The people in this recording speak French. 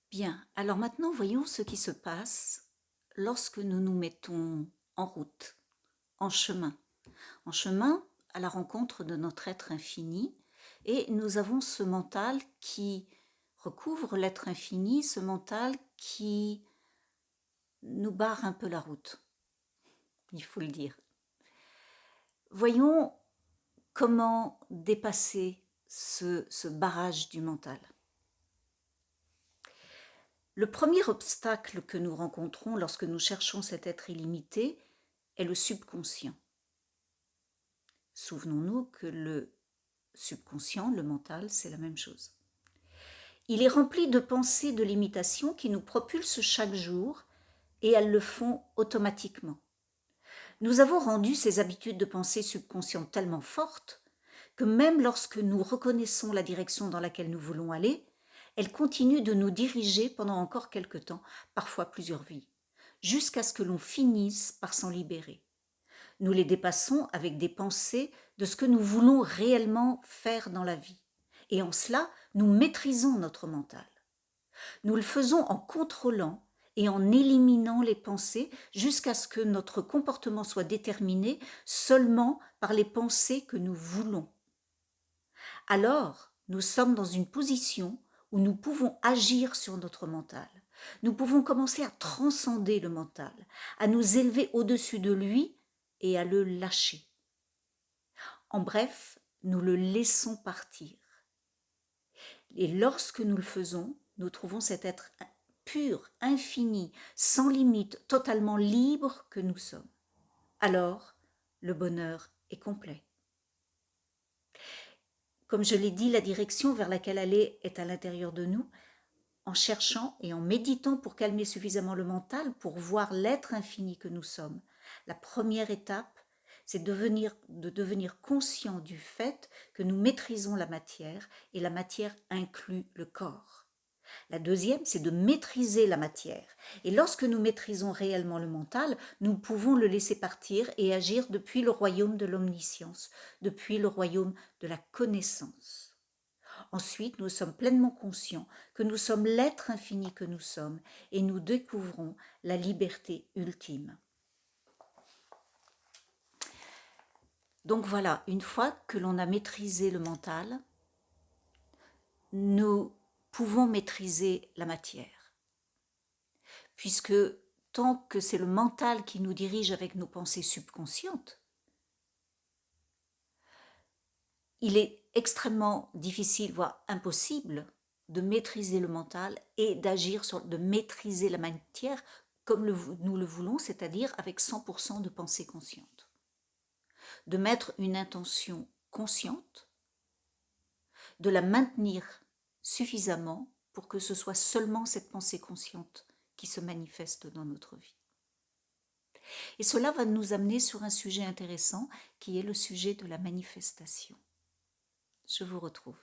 Bien, alors maintenant voyons ce qui se passe lorsque nous nous mettons en route, en chemin, en chemin à la rencontre de notre être infini, et nous avons ce mental qui recouvre l'être infini, ce mental qui nous barre un peu la route, il faut le dire. Voyons comment dépasser ce barrage du mental. Le premier obstacle que nous rencontrons lorsque nous cherchons cet être illimité est le subconscient. Souvenons-nous que le subconscient, le mental, c'est la même chose. Il est rempli de pensées de limitation qui nous propulsent chaque jour et elles le font automatiquement. Nous avons rendu ces habitudes de pensée subconscientes tellement fortes que même lorsque nous reconnaissons la direction dans laquelle nous voulons aller, elles continuent de nous diriger pendant encore quelque temps, parfois plusieurs vies, jusqu'à ce que l'on finisse par s'en libérer. Nous les dépassons avec des pensées de ce que nous voulons réellement faire dans la vie. Et en cela, nous maîtrisons notre mental. Nous le faisons en contrôlant et en éliminant les pensées jusqu'à ce que notre comportement soit déterminé seulement par les pensées que nous voulons. Alors, nous sommes dans une position où nous pouvons agir sur notre mental. Nous pouvons commencer à transcender le mental, à nous élever au-dessus de lui et à le lâcher. En bref, nous le laissons partir. Et lorsque nous le faisons, nous trouvons cet être pur, infini, sans limite, totalement libre que nous sommes. Alors, le bonheur est complet. Comme je l'ai dit, la direction vers laquelle aller est à l'intérieur de nous. En cherchant et en méditant pour calmer suffisamment le mental, pour voir l'être infini que nous sommes, la première étape, c'est de devenir conscient du fait que nous maîtrisons la matière et la matière inclut le corps. La deuxième, c'est de maîtriser la matière. Et lorsque nous maîtrisons réellement le mental, nous pouvons le laisser partir et agir depuis le royaume de l'omniscience, depuis le royaume de la connaissance. Ensuite, nous sommes pleinement conscients que nous sommes l'être infini que nous sommes et nous découvrons la liberté ultime. Donc voilà, une fois que l'on a maîtrisé le mental, nous pouvons maîtriser la matière. Puisque tant que c'est le mental qui nous dirige avec nos pensées subconscientes, il est extrêmement difficile, voire impossible, de maîtriser le mental et d'agir de maîtriser la matière comme nous le voulons, c'est-à-dire avec 100% de pensée consciente. De mettre une intention consciente, de la maintenir suffisamment pour que ce soit seulement cette pensée consciente qui se manifeste dans notre vie. Et cela va nous amener sur un sujet intéressant qui est le sujet de la manifestation. Je vous retrouve.